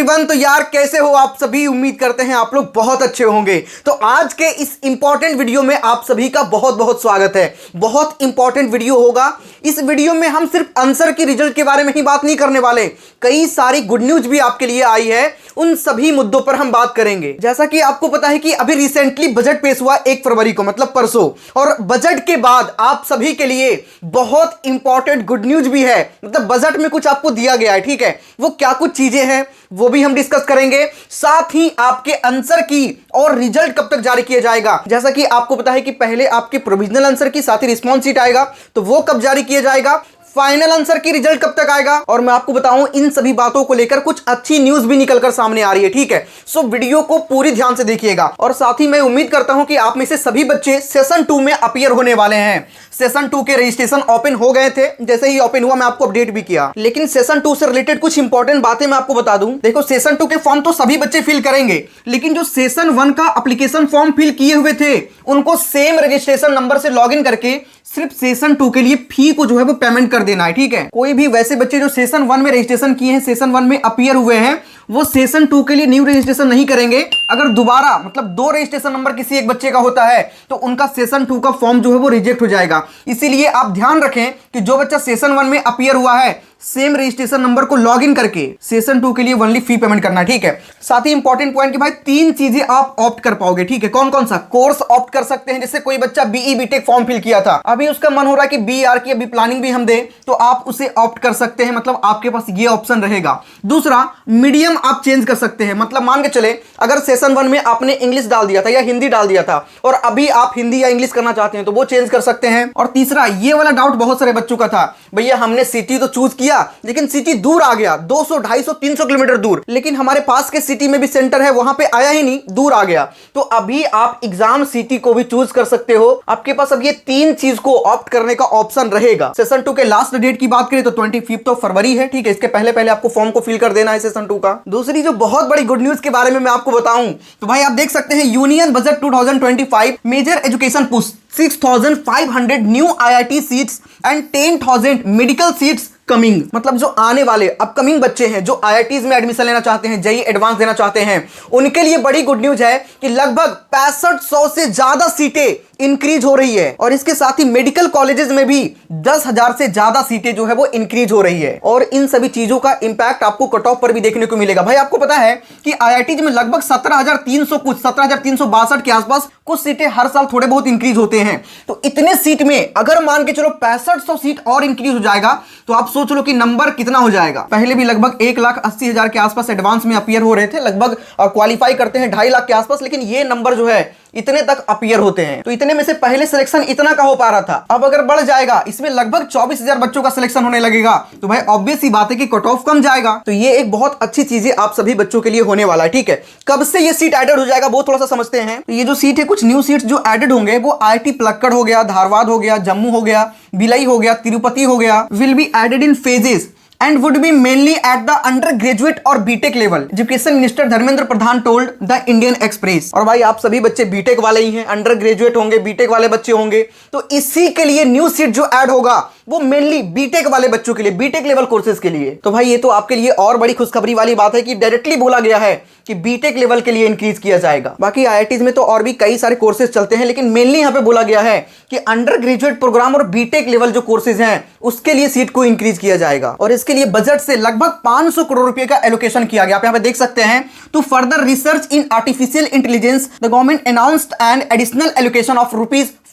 Everyone, तो यार कैसे हो आप सभी। उम्मीद करते हैं आप लोग बहुत अच्छे होंगे। तो आज के इस इंपॉर्टेंट वीडियो में आप सभी का बहुत बहुत स्वागत है। बहुत इंपॉर्टेंट वीडियो होगा। इस वीडियो में हम सिर्फ आंसर की रिजल्ट के बारे में ही बात नहीं करने वाले, कई सारी गुड न्यूज भी आपके लिए आई है। उन सभी मुद्दों पर हम बात करेंगे। जैसा कि आपको पता है कि अभी रिसेंटली बजट पेश हुआ 1 फरवरी को, मतलब परसों, और बजट के बाद आप सभी के लिए बहुत इंपॉर्टेंट गुड न्यूज भी है। मतलब बजट में कुछ आपको दिया गया है, ठीक है। वो क्या कुछ चीजें हैं वो भी हम डिस्कस करेंगे। साथ ही आपके आंसर की और रिजल्ट कब तक जारी किया जाएगा। जैसा कि आपको पता है कि पहले आपके प्रोविजनल आंसर की, साथ ही रिस्पॉन्स शीट आएगा, तो वो कब जारी किया जाएगा, फाइनल आंसर की रिजल्ट कब तक आएगा, और मैं आपको बताऊं इन सभी बातों को लेकर कुछ अच्छी न्यूज भी निकलकर सामने आ रही है, ठीक है। सो वीडियो को पूरी ध्यान से देखिएगा। और साथ ही मैं उम्मीद करता हूं कि आप में से सभी बच्चे सेशन 2 में अपीयर होने वाले हैं। सेशन 2 के रजिस्ट्रेशन ओपन हो गए थे। जैसे ही ओपन हुआ मैं आपको अपडेट भी किया, लेकिन सेशन 2 से रिलेटेड कुछ इंपॉर्टेंट बातें मैं आपको बता दूं। देखो, सेशन 2 के फॉर्म तो सभी बच्चे फिल करेंगे, लेकिन जो सेशन 1 का एप्लीकेशन फॉर्म फिल किए हुए थे उनको सेम रजिस्ट्रेशन नंबर से लॉगिन करके सिर्फ सेशन 2 के लिए फी को जो है वो पेमेंट कर देना है, ठीक है। कोई भी वैसे बच्चे जो सेशन 1 में रजिस्ट्रेशन किए हैं, सेशन 1 में अपीयर हुए हैं, वो सेशन 2 के लिए न्यू रजिस्ट्रेशन नहीं करेंगे। अगर दोबारा मतलब 2 रजिस्ट्रेशन नंबर किसी एक बच्चे का होता है तो उनका सेशन 2 का फॉर्म जो है वो रिजेक्ट हो जाएगा। इसीलिए आप ध्यान रखें कि जो बच्चा सेशन 1 में अपीयर हुआ है, सेम रजिस्ट्रेशन नंबर को लॉगिन करके सेशन 2 के लिए ओनली फी पेमेंट करना, ठीक है। साथ ही इंपॉर्टेंट पॉइंट कि भाई 3 चीजें आप ऑप्ट कर पाओगे, ठीक है। कौन कौन सा कोर्स ऑप्ट कर सकते हैं। जैसे कोई बच्चा बीई बीटेक फॉर्म फिल किया था, अभी उसका मन हो रहा है कि बीआर की अभी प्लानिंग भी हम दे, तो आप उसे ऑप्ट कर सकते हैं। मतलब आपके पास ये ऑप्शन रहेगा। दूसरा, मीडियम आप चेंज कर सकते हैं। मतलब मान के चले अगर सेशन 1 में आपने इंग्लिश डाल दिया था या हिंदी डाल दिया था और अभी आप हिंदी या इंग्लिश करना चाहते हैं तो वो चेंज कर सकते हैं। और तीसरा, ये वाला डाउट बहुत सारे बच्चों का था, भैया हमने सिटी तो चूज किया लेकिन सिटी दूर आ गया, 200, 250, 300 किलोमीटर दूर, लेकिन हमारे पास के सिटी में भी सेंटर है, वहां पे आया ही नहीं, दूर आ गया। तो अभी आप एग्जाम सिटी को भी चूज कर सकते हो। आपके पास अब ये 3 चीज को ऑप्ट करने का ऑप्शन रहेगा। सेशन 2 के लास्ट डेट की बात करें तो 25 फरवरी है, ठीक है। इसके पहले पहले आपको फॉर्म को फिल कर देना है सेशन 2 का। दूसरी जो बहुत बड़ी गुड न्यूज के बारे में मैं आपको बताऊं तो भाई आप देख सकते हैं union budget 2025 major education push 6,500 new IIT seats and 10,000 medical seats coming. मतलब जो आने वाले अपकमिंग बच्चे हैं जो IITs में एडमिशन लेना चाहते हैं, जेईई एडवांस देना चाहते हैं, उनके लिए बड़ी गुड न्यूज है कि लगभग 6500 से ज्यादा सीटें इंक्रीज हो रही है। और इसके साथ ही मेडिकल कॉलेजेस में भी 10,000 से ज्यादा सीटें जो है वो इंक्रीज हो रही है। और इन सभी चीजों का इंपैक्ट आपको कट ऑफ पर भी देखने को मिलेगा। भाई आपको पता है कि IIT में लगभग 17,300 कुछ 17,362 के आसपास कुछ सीटें हर साल थोड़े बहुत इंक्रीज होते हैं। तो इतने सीट में अगर मान के चलो 6500 सीट और इंक्रीज हो जाएगा तो आप सोच लो कि नंबर कितना हो जाएगा। पहले भी लगभग 1,80,000 के आसपास एडवांस में अपीयर हो रहे थे, लगभग क्वालिफाई करते हैं 2.5 लाख के आसपास, लेकिन ये नंबर जो है इतने तक अपीयर होते हैं। तो इतने में से पहले सिलेक्शन इतना का हो पा रहा था, अब अगर बढ़ जाएगा, इसमें लगभग 24,000 बच्चों का सिलेक्शन होने लगेगा, तो भाई ऑब्वियस ही बात है कि कट ऑफ कम जाएगा। तो ये एक बहुत अच्छी चीज है आप सभी बच्चों के लिए होने वाला है, ठीक है। कब से ये सीट एडेड हो जाएगा वो थोड़ा सा समझते हैं। तो ये जो सीट है, कुछ न्यू सीट्स जो एडेड होंगे वो IIT पलक्कड़ हो गया, धारवाड़ हो गया, जम्मू हो गया, भिलाई हो गया, तिरुपति हो गया, will be added in phases and would be mainly at the undergraduate और BTech level. Education minister Dharmendra Pradhan told the Indian Express. और भाई आप सभी बच्चे बीटेक वाले ही हैं, अंडर ग्रेजुएट होंगे, बीटेक वाले बच्चे होंगे, तो इसी के लिए न्यू सीट जो ऐड होगा वो मेनली बीटेक वाले बच्चों के लिए, बीटेक लेवल कोर्सेज के लिए। तो भाई ये तो आपके लिए और बड़ी खुशखबरी वाली बात है कि डायरेक्टली बोला गया है कि बीटेक लेवल के लिए इंक्रीज किया जाएगा। बाकी IITs में तो और भी कई सारे कोर्सेज चलते हैं, लेकिन मेनली यहां पे बोला गया है कि अंडर ग्रेजुएट प्रोग्राम और बीटेक लेवल जो कोर्सेज हैं उसके लिए सीट को इंक्रीज किया जाएगा। और इसके लिए बजट से लगभग 500 करोड़ रुपए का एलोकेशन किया गया। आप यहां पे देख सकते हैं, to further research in artificial intelligence the government announced an additional allocation of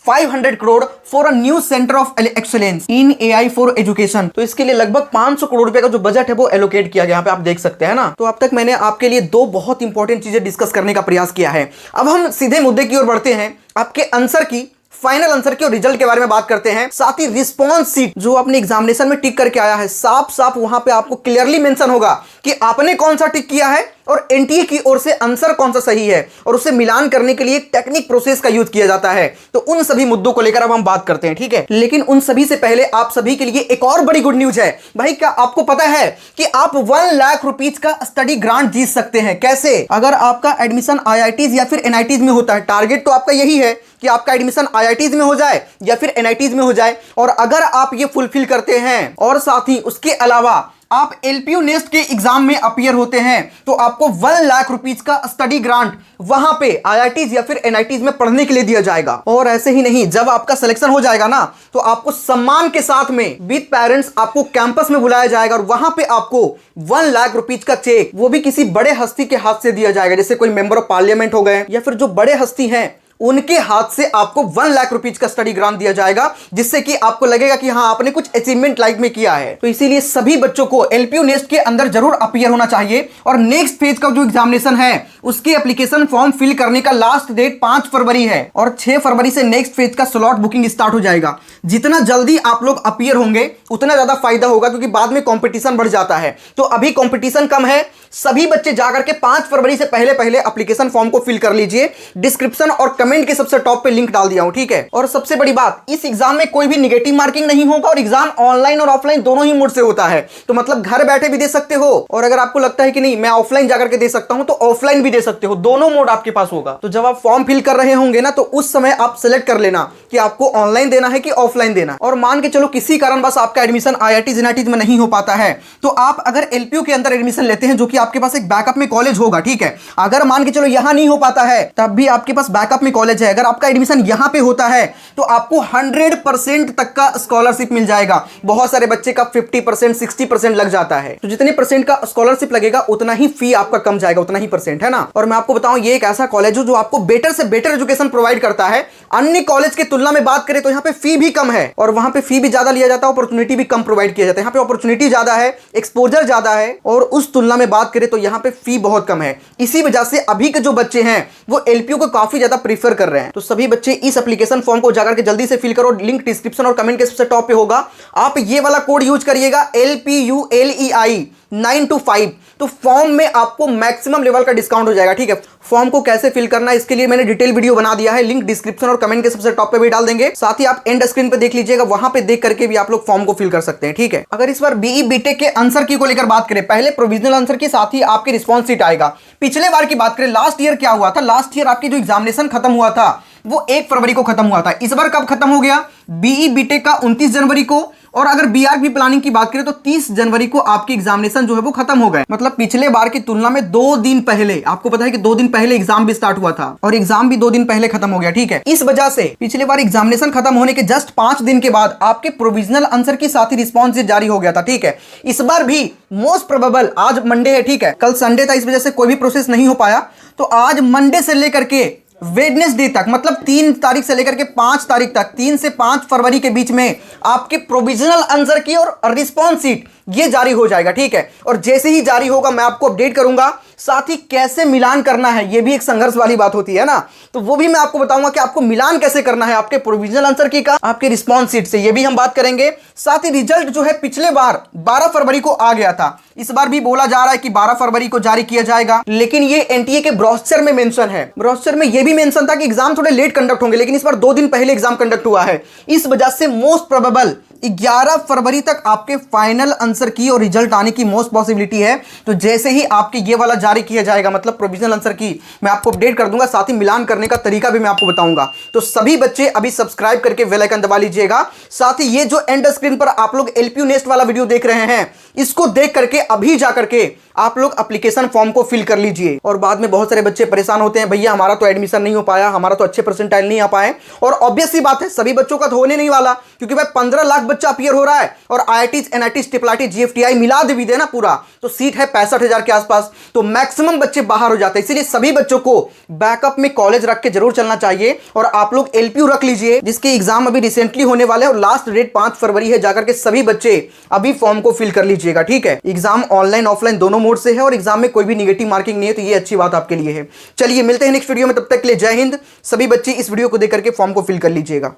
₹500 crore for a new centre of excellence in AI for education. तो इसके लिए लगभग 500 करोड़ रुपए का जो बजट है वो एलोकेट किया गया। यहाँ पे आप देख सकते हैं ना। तो अब तक मैंने आपके लिए 2 बहुत इंपॉर्टेंट चीजें डिस्कस करने का प्रयास किया है। अब हम सीधे मुद्दे की ओर बढ़ते हैं, आपके आंसर की, फाइनल आंसर के और रिजल्ट के बारे में बात करते हैं। साथ ही रिस्पॉन्स सीट जो अपने एग्जामिनेशन में टिक करके आया है, साफ साफ वहां पे आपको क्लियरली मेंशन होगा कि आपने कौन सा टिक किया है और एनटीए की ओर से आंसर कौन सा सही है, और उसे मिलान करने के लिए टेक्निक प्रोसेस का यूज किया जाता है। तो उन सभी मुद्दों को लेकर अब हम बात करते हैं, ठीक है। लेकिन उन सभी से पहले आप सभी के लिए एक और बड़ी गुड न्यूज है। भाई क्या आपको पता है कि आप 1 लाख रुपीज का स्टडी ग्रांट जीत सकते हैं। कैसे? अगर आपका एडमिशन IITs या फिर NITs में होता है, टारगेट तो आपका यही है कि आपका एडमिशन IITs में हो जाए या फिर NITs में हो जाए, और अगर आप ये फुलफिल करते हैं और साथ ही उसके अलावा आप एलपीयू नेस्ट के एग्जाम में अपीयर होते हैं तो आपको 1 लाख रुपीज का स्टडी ग्रांट वहां पे आईआईटीज या फिर एनआईटीज में पढ़ने के लिए दिया जाएगा। और ऐसे ही नहीं, जब आपका सिलेक्शन हो जाएगा ना तो आपको सम्मान के साथ में विद पेरेंट्स आपको कैंपस में बुलाया जाएगा और वहां पे आपको 1 लाख रुपीज का चेक, वो भी किसी बड़े हस्ती के हाथ से दिया जाएगा, जैसे कोई मेंबर ऑफ पार्लियामेंट हो गए या फिर जो बड़े हस्ती हैं उनके हाथ से आपको 1 लाख रुपीज का स्टडी ग्रांट दिया जाएगा, जिससे कि आपको लगेगा कि हाँ आपने कुछ अचीवमेंट लाइफ में किया है। तो इसीलिए सभी बच्चों को एलपीयू नेस्ट के अंदर जरूर अपीयर होना चाहिए। और नेक्स्ट फेज का जो एग्जामिनेशन है उसके एप्लीकेशन फॉर्म फिल करने का लास्ट डेट 5 फरवरी है और 6 फरवरी से नेक्स्ट फेज का स्लॉट बुकिंग स्टार्ट हो जाएगा। जितना जल्दी आप लोग अपीयर होंगे उतना ज्यादा फायदा होगा, क्योंकि बाद में कंपटीशन बढ़ जाता है। तो अभी कंपटीशन कम है, सभी बच्चे जाकर के 5 फरवरी से पहले पहले एप्लीकेशन फॉर्म को फिल कर लीजिए। डिस्क्रिप्शन और कमेंट के सबसे टॉप पे लिंक डाल दिया हूं, ठीक है। और सबसे बड़ी बात, इस एग्जाम में कोई भी निगेटिव मार्किंग नहीं होगा और एग्जाम ऑनलाइन और ऑफलाइन दोनों ही मोड से होता है। तो मतलब घर बैठे भी दे सकते हो और अगर आपको लगता है कि नहीं मैं ऑफलाइन जाकर के दे सकता हूं तो ऑफलाइन भी दे सकते हो, दोनों मोड आपके पास होगा। तो जब आप फॉर्म फिल कर रहे होंगे ना तो उस समय आप सिलेक्ट कर लेना कि आपको ऑनलाइन देना है कि ऑफलाइन देना है। और मान के चलो किसी कारण बस आपका एडमिशन आईआईटी एनआईटी में नहीं हो पाता है तो आप अगर एलपीयू के अंदर एडमिशन लेते हैं, जो कि आपके पास एक बैकअप में कॉलेज होगा, ठीक है। अगर मान के चलो यहां नहीं हो पाता है तब भी आपके पास बैकअप में कॉलेज है, अगर आपका एडमिशन यहां पे होता है तो आपको 100% तक का स्कॉलरशिप मिल जाएगा। बहुत सारे बच्चे का 50% 60% लग जाता है, तो जितने परसेंट का स्कॉलरशिप लगेगा उतना ही फी आपका कम जाएगा, उतना ही परसेंट, है ना। और मैं आपको बताऊं ये एक ऐसा कॉलेज है जो आपको बेटर से बेटर एजुकेशन प्रोवाइड करता है। अन्य कॉलेज की तुलना में बात करें तो यहाँ पे फी भी कम है और वहां पे फी भी ज्यादा लिया जाता है, अपॉर्चुनिटी भी कम प्रोवाइड किया जाता है। यहाँ पे अपॉर्चुनिटी ज्यादा है, एक्सपोजर ज्यादा है और उस तुलना में बात करें तो यहाँ पे फी बहुत कम है। इसी वजह से अभी के जो बच्चे हैं वो एलपीयू को काफी ज्यादा प्रीफर कर रहे हैं। तो सभी बच्चे इस एप्लीकेशन फॉर्म को जाकर के जल्दी से फिल करो, लिंक डिस्क्रिप्शन और कमेंट के सबसे टॉप पे होगा। आप ये वाला कोड यूज करिएगा LPULEI 925, तो फॉर्म में आपको मैक्सिमम लेवल का डिस्काउंट हो जाएगा, ठीक है। फॉर्म को कैसे फिल करना है इसके लिए मैंने डिटेल वीडियो बना दिया है, लिंक डिस्क्रिप्शन और कमेंट के सबसे टॉप पे भी डाल देंगे। साथ ही आप एंड स्क्रीन पे देख लीजिएगा, वहां पे देख करके भी आप लोग फॉर्म को फिल कर सकते हैं, ठीक है। अगर इस बार बीई बीटेक के आंसर की को लेकर बात करें, पहले प्रोविजनल आंसर की, साथ ही आपकी रिस्पॉन्स शीट आएगा। पिछले बार की बात करें, लास्ट ईयर क्या हुआ था, लास्ट ईयर आपकी जो एग्जामिनेशन खत्म हुआ था वो 1 फरवरी को खत्म हुआ था। इस बार कब खत्म हो गया, बीई बीटेक का 29 जनवरी को, और अगर बीआरबी प्लानिंग की बात करें तो 30 जनवरी को आपकी एग्जामिनेशन जो है वो खत्म हो गए। मतलब पिछले बार की तुलना में 2 दिन पहले, आपको पता है कि 2 दिन पहले एग्जाम भी स्टार्ट हुआ था और एग्जाम भी 2 दिन पहले खत्म हो गया, ठीक है। इस वजह से पिछले बार एग्जामिनेशन खत्म होने के जस्ट 5 दिन के बाद आपके प्रोविजनल आंसर की साथ ही रिस्पॉन्स जारी हो गया था, ठीक है। इस बार भी मोस्ट प्रोबेबल, आज मंडे है, ठीक है, कल संडे था, इस वजह से कोई भी प्रोसेस नहीं हो पाया, तो आज मंडे से लेकर के वेडनेसडे तक, मतलब 3 तारीख से लेकर के 5 तारीख तक, 3 से 5 फरवरी के बीच में आपके प्रोविजनल आंसर की और रिस्पॉन्स शीट ये जारी हो जाएगा, ठीक है। और जैसे ही जारी होगा मैं आपको अपडेट करूंगा। साथ ही कैसे मिलान करना है, ये भी एक संघर्ष वाली बात होती है ना, तो वो भी मैं आपको बताऊंगा कि आपको मिलान कैसे करना है आपके प्रोविजनल आंसर की का आपके रिस्पॉन्स शीट से, ये भी हम बात करेंगे। साथ ही रिजल्ट जो है पिछले बार 12 फरवरी को आ गया था, इस बार भी बोला जा रहा है कि 12 फरवरी को जारी किया जाएगा, लेकिन ये एनटीए के ब्रोशर में मेंशन है। ब्रोशर में ये भी मेंशन था कि एग्जाम थोड़े लेट कंडक्ट होंगे, लेकिन इस बार 2 दिन पहले एग्जाम कंडक्ट हुआ है। इस वजह से मोस्ट प्रोबेबल 11 फरवरी तक आपके फाइनल आंसर की और रिजल्ट आने की मोस्ट पॉसिबिलिटी है। तो जैसे ही आपके ये वाला जारी किया जाएगा, मतलब प्रोविजनल आंसर की, मैं आपको अपडेट कर दूंगा। साथ ही मिलान करने का तरीका भी मैं आपको बताऊंगा। तो सभी बच्चे अभी सब्सक्राइब करके बेल आइकन दबा लीजिएगा। साथ ही ये जो एंड स्क्रीन पर आप लोग एलपीयू नेस्ट वाला वीडियो देख रहे हैं, इसको देख करके अभी जा करके आप लोग एप्लीकेशन फॉर्म को फिल कर लीजिए। और बाद में बहुत सारे बच्चे परेशान होते हैं, भैया हमारा तो एडमिशन नहीं हो पाया, हमारा तो अच्छे परसेंटाइल नहीं आ पाए। और ऑब्वियस सी बात है, सभी बच्चों का तो होने नहीं वाला, क्योंकि भाई 15 लाख बच्चा अपीयर हो रहा है और IIT NIT triple IT GFTI मिला भी देना पूरा, तो सीट है 65,000 के आसपास, तो मैक्सिमम बच्चे बाहर हो जाते हैं। इसीलिए सभी बच्चों को बैकअप में कॉलेज रख के जरूर चलना चाहिए। और आप लोग एलपीयू रख लीजिए, जिसके एग्जाम अभी रिसेंटली होने वाले हैं और लास्ट डेट 5 फरवरी है। जाकर के सभी बच्चे अभी फॉर्म को फिल कर लीजिएगा, ठीक है। एग्जाम ऑनलाइन ऑफलाइन दोनों मोड से है और एग्जाम में कोई भी नेगेटिव मार्किंग नहीं है, तो ये अच्छी बात आपके लिए है। चलिए मिलते हैं नेक्स्ट वीडियो में, तब तक के लिए जय हिंद। सभी बच्चे इस वीडियो को देख करके फॉर्म को फिल कर लीजिएगा।